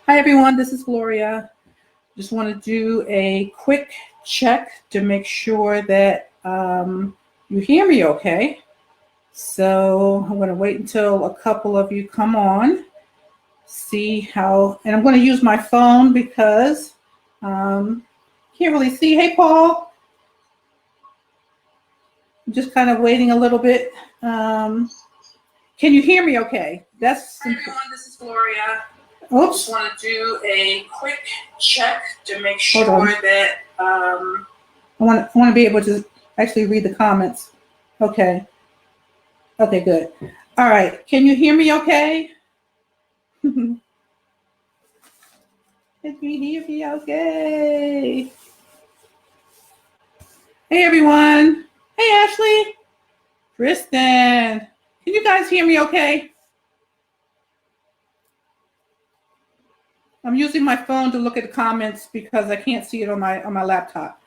Hi everyone, this is Gloria. Just want to do a quick check to make sure that you hear me okay. So I'm going to wait until a couple of you come on, see how, and I'm going to use my phone because can't really see. Hey Paul, I'm just kind of waiting a little bit. Can you hear me okay? Hi everyone, this is Gloria. Oops. Just want to do a quick check to make sure that I want to be able to actually read the comments. Okay. Okay, good. All right. Can you hear me okay? Can you hear me okay? Hey everyone. Hey Ashley. Kristen. Can you guys hear me okay? I'm using my phone to look at the comments because I can't see it on my laptop.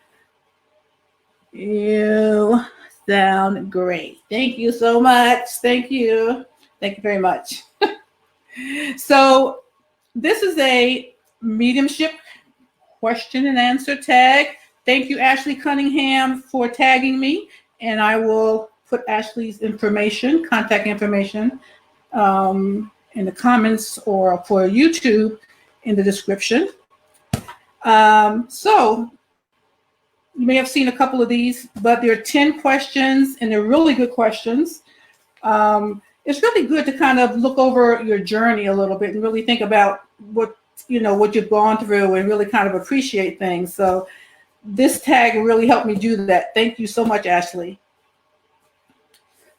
You sound great. Thank you so much. Thank you. Thank you very much. So this is a mediumship question and answer tag. Thank you, Ashley Cunningham, for tagging me. And I will put Ashley's information, contact information, in the comments or for YouTube in the description. So you may have seen a couple of these, but there are 10 questions and they're really good questions. It's really good to kind of look over your journey a little bit and really think about what you've gone through and really kind of appreciate things. So this tag really helped me do that. Thank you so much, Ashley.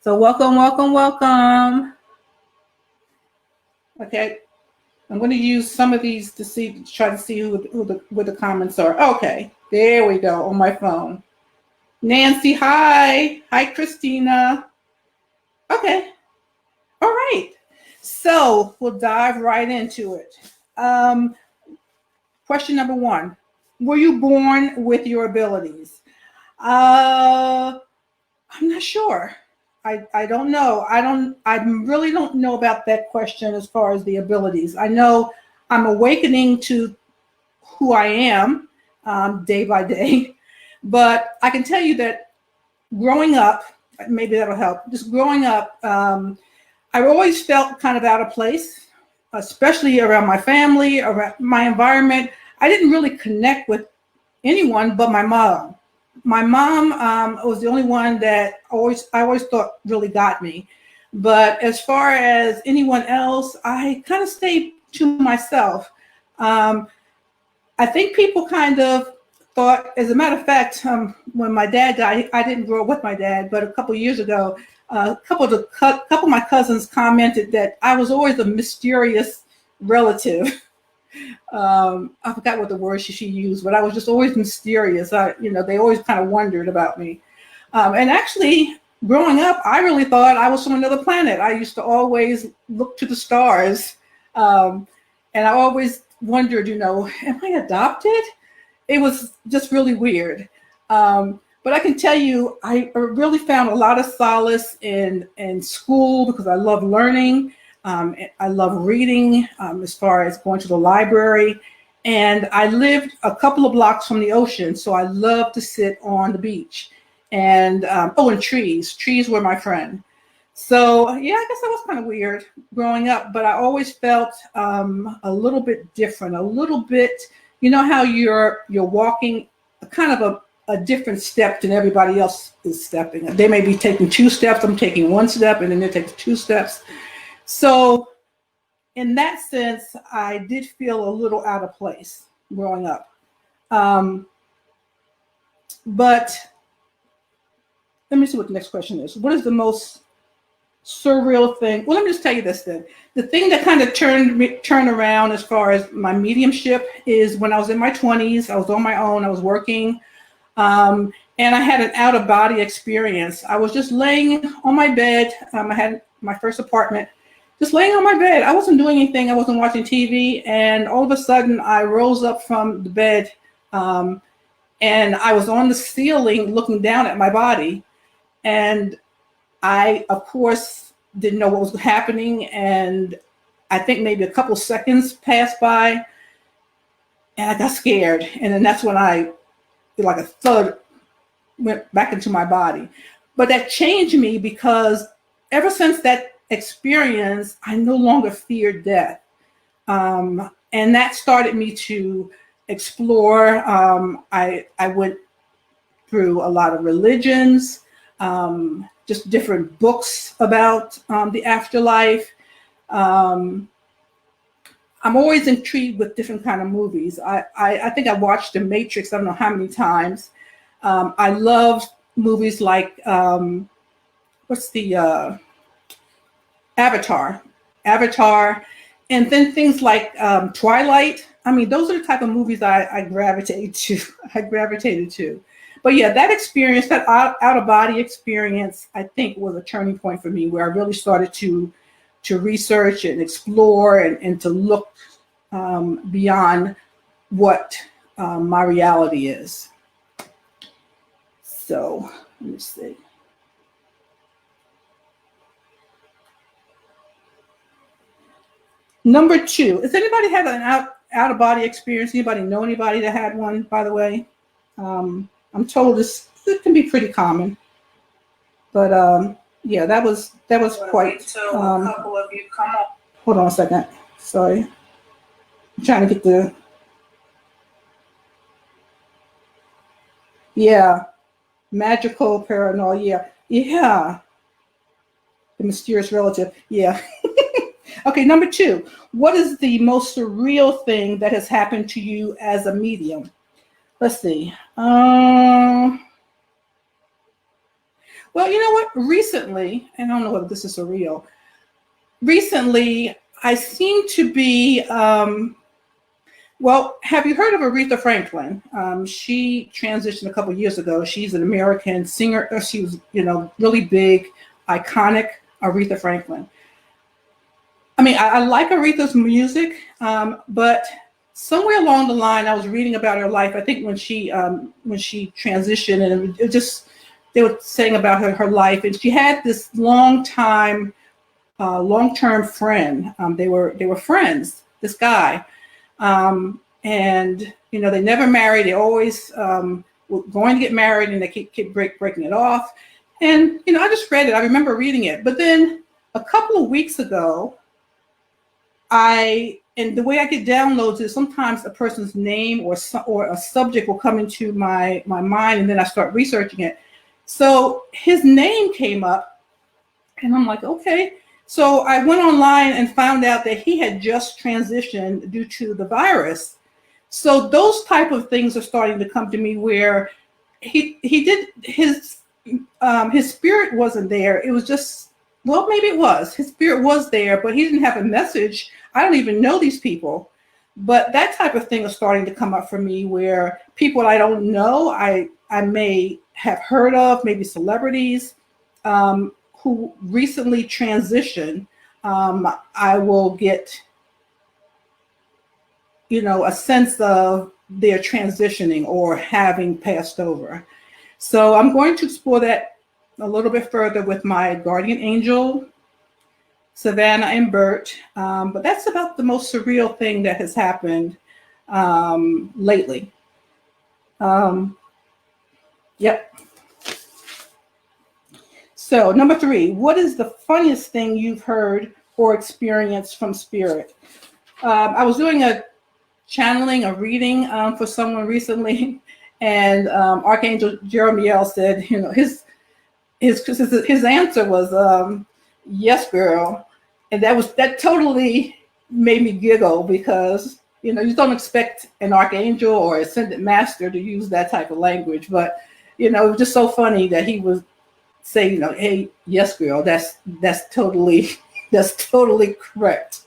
So welcome, welcome, welcome. Okay. I'm going to use some of these to try to see what the comments are. Okay, there we go on my phone. Nancy, hi. Hi, Christina. Okay. All right. So we'll dive right into it. Question number 1. Were you born with your abilities? I'm not sure. I don't know. I really don't know about that question as far as the abilities. I know I'm awakening to who I am day by day, but I can tell you that growing up, maybe that'll help. Just growing up, I've always felt kind of out of place, especially around my family, around my environment. I didn't really connect with anyone but my mom. My mom was the only one that I always thought really got me. But as far as anyone else, I kind of stayed to myself. I think people kind of thought, as a matter of fact, when my dad died, I didn't grow up with my dad, but a couple of years ago, a couple of my cousins commented that I was always a mysterious relative. I forgot what the word she used, but I was just always mysterious. They always kind of wondered about me. And actually, growing up, I really thought I was from another planet. I used to always look to the stars, and I always wondered, am I adopted? It was just really weird. But I can tell you, I really found a lot of solace in school because I love learning. I love reading as far as going to the library. And I lived a couple of blocks from the ocean, so I love to sit on the beach. And and trees. Trees were my friend. So yeah, I guess that was kind of weird growing up, but I always felt a little bit different, a little bit, how you're walking kind of a different step than everybody else is stepping. They may be taking 2 steps, I'm taking 1 step, and then they're taking 2 steps. So in that sense, I did feel a little out of place growing up. But let me see what the next question is. What is the most surreal thing? Well, let me just tell you this then. The thing that kind of turned around as far as my mediumship is when I was in my 20s. I was on my own. I was working. And I had an out-of-body experience. I was just laying on my bed. I had my first apartment. Just laying on my bed. I wasn't doing anything. I wasn't watching TV. And all of a sudden, I rose up from the bed, and I was on the ceiling looking down at my body. And I, of course, didn't know what was happening. And I think maybe a couple seconds passed by, and I got scared. And then that's when like a thud went back into my body. But that changed me because ever since that experience, I no longer feared death. And that started me to explore. I went through a lot of religions, just different books about the afterlife. I'm always intrigued with different kind of movies. I think I watched The Matrix, I don't know how many times. I love movies like, what's the Avatar, and then things like Twilight. I mean, those are the type of movies I gravitated to. But yeah, that experience, that out of body experience, I think was a turning point for me, where I really started to research and explore and to look beyond what my reality is. So let me see. Number 2, has anybody had an out of body experience? Anybody know anybody that had one, by the way? I'm told this can be pretty common, but yeah, that was quite. A couple of you come up. Hold on a second. Sorry, I'm trying to get the. Yeah, magical paranormal. Yeah. The mysterious relative. Yeah. Okay, number 2. What is the most surreal thing that has happened to you as a medium? Let's see. Well, you know what? Recently, and I don't know whether this is surreal. Recently, I seem to be, well, have you heard of Aretha Franklin? She transitioned a couple years ago. She's an American singer. She was, really big, iconic Aretha Franklin. I mean, I like Aretha's music, but somewhere along the line, I was reading about her life. I think when she transitioned, and they were saying about her life, and she had this long-term friend. They were friends. This guy, and they never married. They always were going to get married, and they keep breaking it off. And I just read it. I remember reading it, but then a couple of weeks ago, and the way I get downloads is sometimes a person's name or a subject will come into my mind, and then I start researching it. So his name came up, and I'm like, okay. So I went online and found out that he had just transitioned due to the virus. So those type of things are starting to come to me, where he did his spirit wasn't there. It was just, well, maybe it was. His spirit was there, but he didn't have a message. I don't even know these people. But that type of thing is starting to come up for me, where people I don't know, I may have heard of, maybe celebrities who recently transitioned. I will get, a sense of their transitioning or having passed over. So I'm going to explore that a little bit further with my guardian angel, Savannah and Bert. But that's about the most surreal thing that has happened lately. Yep. So number 3, what is the funniest thing you've heard or experienced from spirit? I was doing a reading for someone recently, and Archangel Jeremiel said, his answer was, yes, girl. And that totally made me giggle, because, you don't expect an archangel or ascended master to use that type of language. But, it was just so funny that he would say, hey, yes, girl, that's totally correct.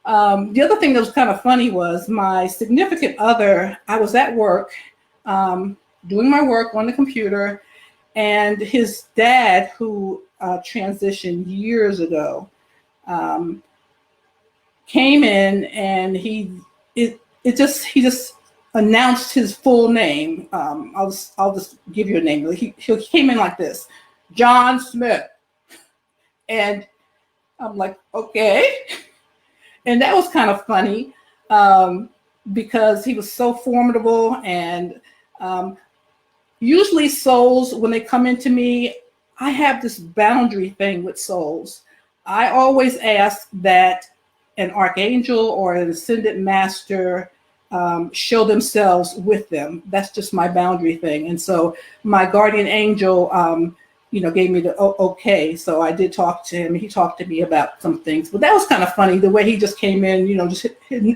The other thing that was kind of funny was my significant other. I was at work, doing my work on the computer, and his dad, who transitioned years ago, came in, and he just announced his full name. I'll just give you a name. He came in like this, John Smith, and I'm like, okay. And that was kind of funny because he was so formidable. And usually souls, when they come into me, I have this boundary thing with souls. I always ask that an archangel or an ascended master show themselves with them. That's just my boundary thing. And so my guardian angel, gave me the okay. So I did talk to him. He talked to me about some things, but that was kind of funny the way he just came in, just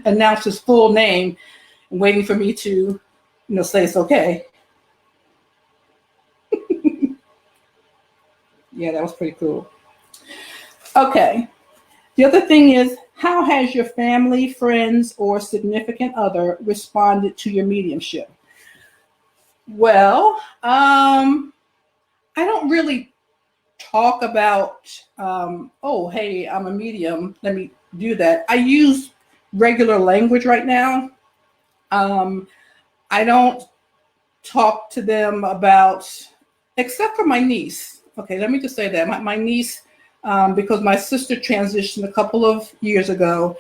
announced his full name and waiting for me to, say it's okay. Yeah, that was pretty cool. Okay. The other thing is, how has your family, friends, or significant other responded to your mediumship? Well, I don't really talk about, oh, hey, I'm a medium, let me do that. I use regular language right now. I don't talk to them about, except for my niece. Okay, let me just say that. My niece, because my sister transitioned a couple of years ago,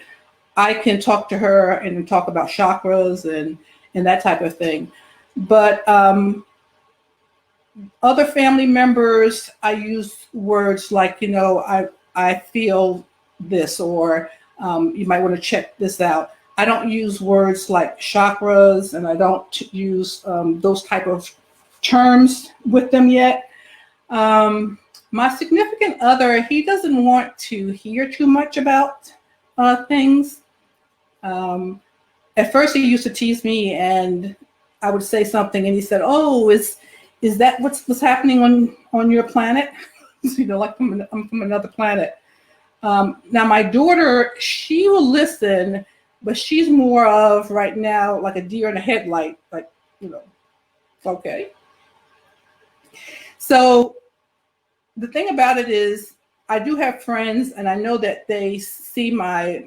I can talk to her and talk about chakras and that type of thing. But other family members, I use words like, I feel this, or you might want to check this out. I don't use words like chakras, and I don't use those type of terms with them yet. My significant other, he doesn't want to hear too much about things. At first he used to tease me, and I would say something and he said, oh, is that what's happening on your planet? Like I'm from another planet. Now my daughter, she will listen, but she's more of right now like a deer in a headlight, like, okay. So the thing about it is, I do have friends, and I know that they see my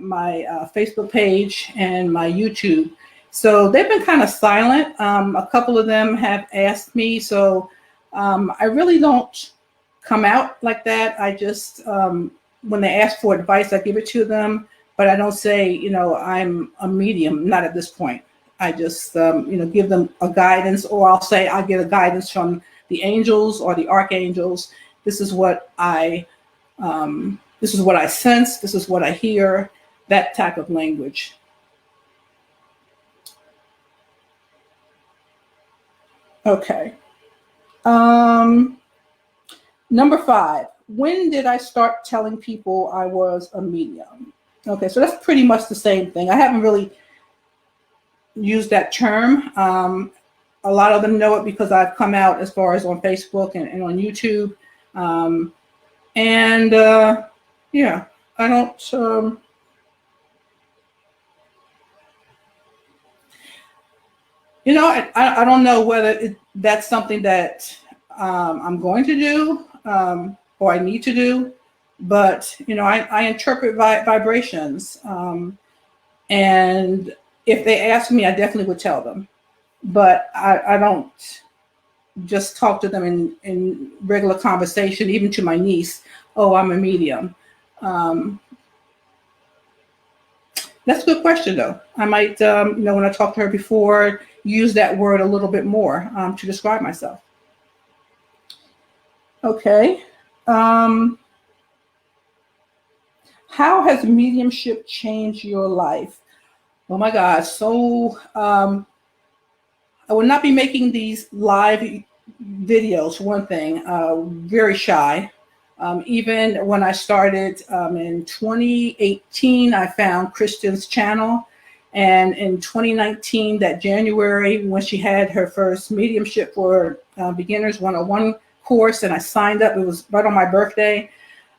Facebook page and my YouTube. So they've been kind of silent. A couple of them have asked me, so I really don't come out like that. I just, when they ask for advice, I give it to them, but I don't say, I'm a medium, not at this point. I just, give them a guidance, or I'll say I get a guidance from the angels or the archangels. This is what I sense. This is what I hear. That type of language. Okay. Number 5. When did I start telling people I was a medium? Okay, so that's pretty much the same thing. I haven't really used that term. A lot of them know it because I've come out as far as on Facebook and on YouTube. Yeah, I don't, I don't know whether that's something that I'm going to do or I need to do, but, I interpret vibrations. And if they ask me, I definitely would tell them. But I don't just talk to them in regular conversation, even to my niece, oh, I'm a medium. That's a good question, though. I might, when I talk to her before, use that word a little bit more to describe myself. Okay. How has mediumship changed your life? Oh my God. So I will not be making these live videos, one thing, very shy. Even when I started in 2018, I found Kristen's channel. And in 2019, that January, when she had her first mediumship for beginners 101 course, and I signed up, it was right on my birthday.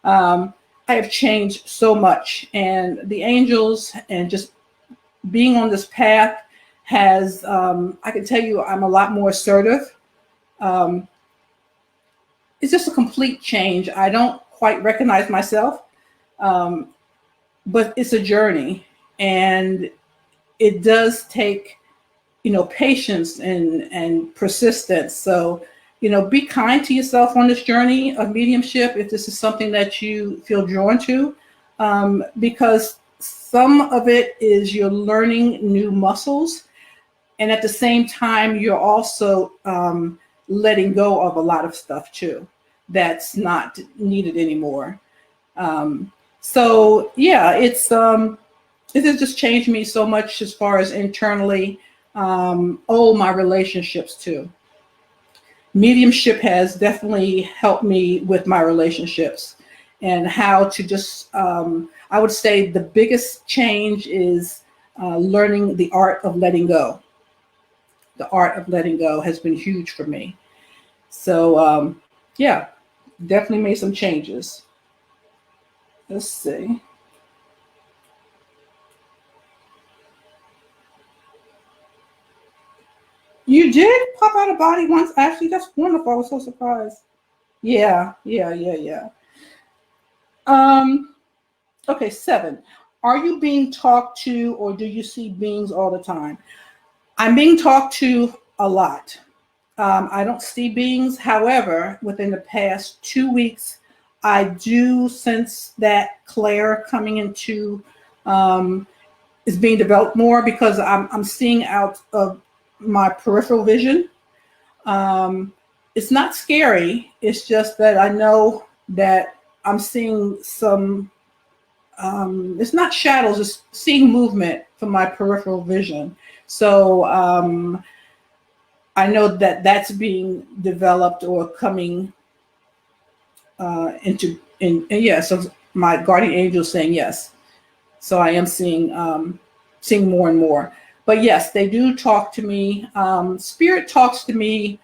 I have changed so much. And the angels and just being on this path has, I can tell you, I'm a lot more assertive. It's just a complete change. I don't quite recognize myself, but it's a journey, and it does take, patience and persistence. So, be kind to yourself on this journey of mediumship if this is something that you feel drawn to, because some of it is you're learning new muscles, and at the same time, you're also letting go of a lot of stuff too that's not needed anymore. So yeah, it has just changed me so much as far as internally. My relationships too. Mediumship has definitely helped me with my relationships and how to just, I would say the biggest change is learning the art of letting go. The art of letting go has been huge for me. So, yeah, definitely made some changes. Let's see. You did pop out of body once, Ashley. That's wonderful. I was so surprised. Yeah, yeah, yeah, yeah. Um, okay, 7. Are you being talked to or do you see beings all the time? I'm being talked to a lot. I don't see beings. However, within the past 2 weeks, I do sense that Claire coming into is being developed more because I'm seeing out of my peripheral vision. It's not scary. It's just that I know that I'm seeing some. It's not shadows. It's seeing movement from my peripheral vision. So I know that that's being developed or coming and yeah. So my guardian angel is saying yes. So I am seeing more and more. But yes, they do talk to me. Spirit talks to me.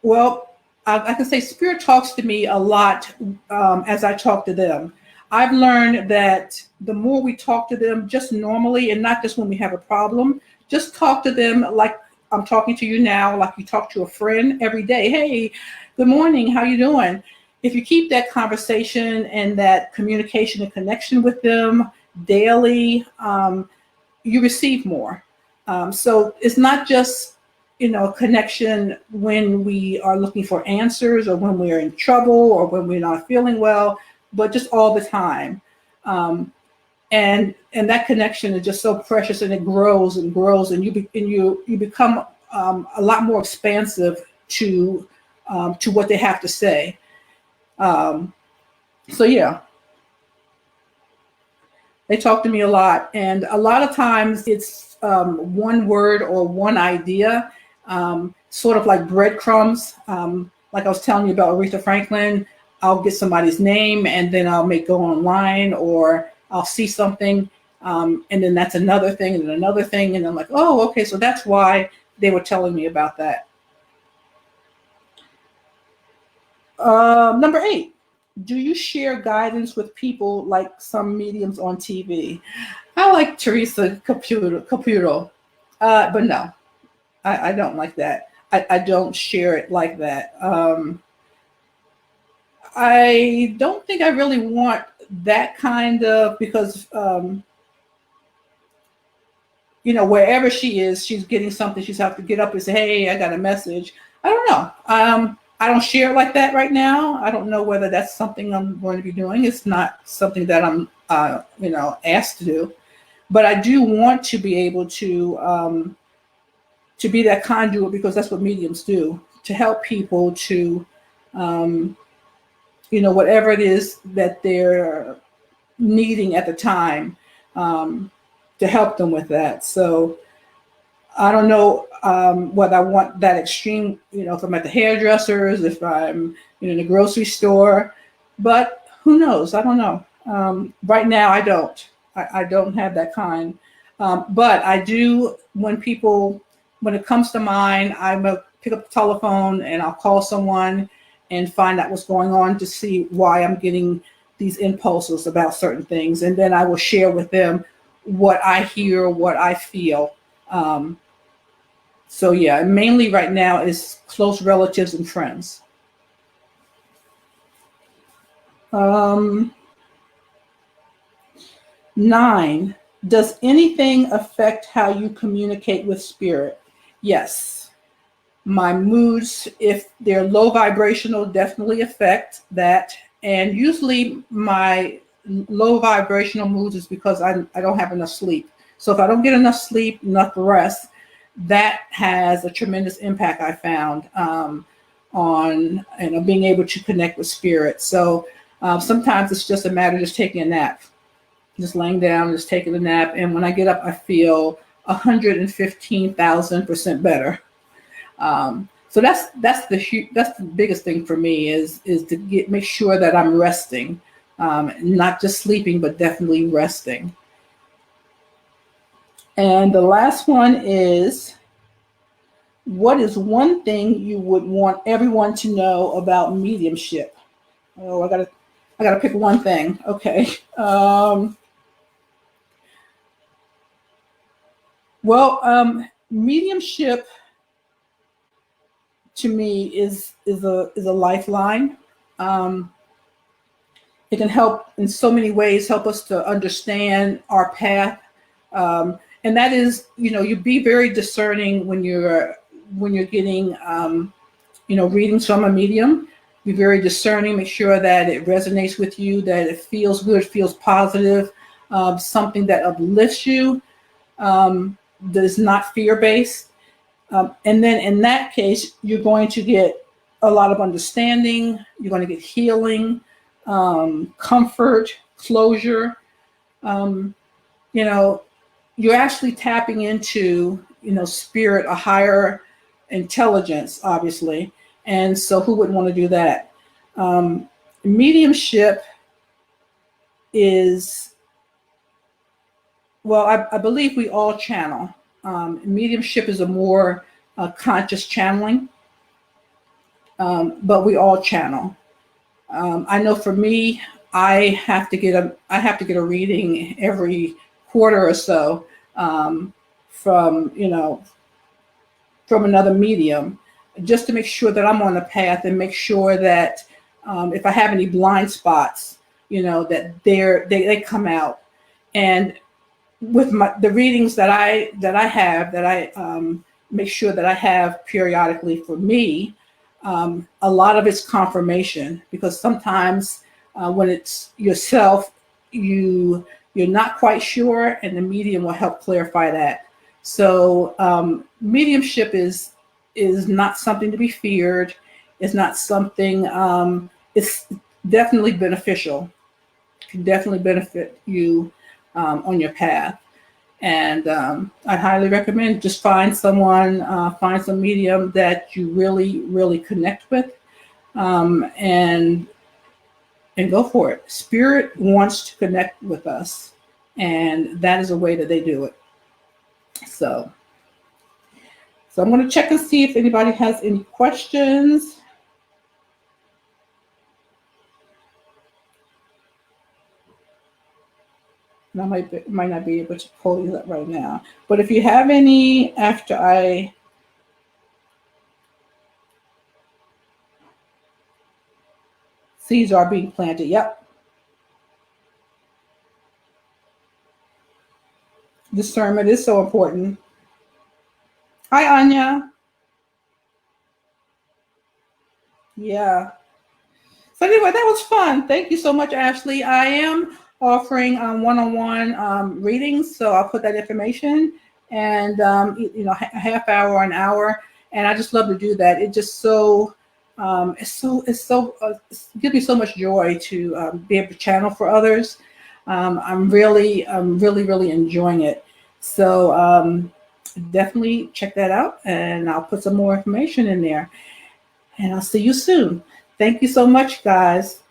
Well, I can say spirit talks to me a lot as I talk to them. I've learned that the more we talk to them just normally and not just when we have a problem, just talk to them like I'm talking to you now, like you talk to a friend every day. Hey, good morning. How you doing? If you keep that conversation and that communication and connection with them daily, you receive more. So it's not just a connection when we are looking for answers or when we're in trouble or when we're not feeling well, but just all the time. And that connection is just so precious, and it grows and grows, and you become a lot more expansive to what they have to say. So yeah, they talk to me a lot, and a lot of times it's one word or one idea, sort of like breadcrumbs. Like I was telling you about Aretha Franklin, I'll get somebody's name and then I'll go online, or I'll see something, and then that's another thing and another thing, and I'm like, oh, okay, so that's why they were telling me about that. Number 8. Do you share guidance with people like some mediums on TV? I like Teresa Caputo, but no, I don't like that. I don't share it like that. I don't think I really want that kind of, because wherever she is, she's getting something. She's have to get up and say, hey, I got a message. I don't know. I don't share it like that right now. I don't know whether that's something I'm going to be doing. It's not something that I'm, asked to do. But I do want to be able to be that conduit, because that's what mediums do, to help people to, whatever it is that they're needing at the time, to help them with that. So I don't know whether I want that extreme, if I'm at the hairdressers, if I'm in the grocery store, but who knows? I don't know. Right now, I don't. I don't have that kind. But I do, when it comes to mine, I'm going to pick up the telephone and I'll call someone and find out what's going on to see why I'm getting these impulses about certain things. And then I will share with them what I hear, what I feel. So yeah, mainly right now is close relatives and friends. 9, does anything affect how you communicate with spirit? Yes. My moods, if they're low vibrational, definitely affect that. And usually my low vibrational moods is because I don't have enough sleep. So if I don't get enough sleep, enough rest, that has a tremendous impact, I found, on being able to connect with spirit. So sometimes it's just a matter of just taking a nap, just laying down, just taking a nap. And when I get up, I feel 115,000% better. So that's the biggest thing for me is to make sure that I'm resting, not just sleeping, but definitely resting. And the last one is, what is one thing you would want everyone to know about mediumship? Oh, I gotta pick one thing. Okay. Mediumship to me is a lifeline. It can help in so many ways, help us to understand our path. And that is, you be very discerning when you're getting, readings from a medium. Be very discerning, make sure that it resonates with you, that it feels good, feels positive, something that uplifts you, that is not fear-based. And then in that case, you're going to get a lot of understanding. You're going to get healing, comfort, closure. You're actually tapping into, spirit, a higher intelligence, obviously. And so who wouldn't want to do that? Mediumship is, I believe we all channel. Mediumship is a more conscious channeling, but we all channel. I know for me, I have to get a reading every quarter or so from another medium, just to make sure that I'm on the path and make sure that if I have any blind spots, that they come out. And with the readings that I make sure that I have periodically for me, a lot of it's confirmation, because sometimes when it's yourself, you're not quite sure, and the medium will help clarify that. So mediumship is not something to be feared. It's not something. It's definitely beneficial. It can definitely benefit you on your path. And I highly recommend just find some medium that you really, really connect with, and go for it. Spirit wants to connect with us, and that is a way that they do it. So I'm going to check and see if anybody has any questions. And I might not be able to pull these up right now. But if you have any after seeds are being planted. Yep. Discernment is so important. Hi, Anya. Yeah. So anyway, that was fun. Thank you so much, Ashley. I am offering one-on-one readings, so I'll put that information, and a half hour or an hour, and I just love to do that. It just it gives me so much joy to be able to channel for others. I'm really enjoying it. So definitely check that out, and I'll put some more information in there, and I'll see you soon. Thank you so much, guys.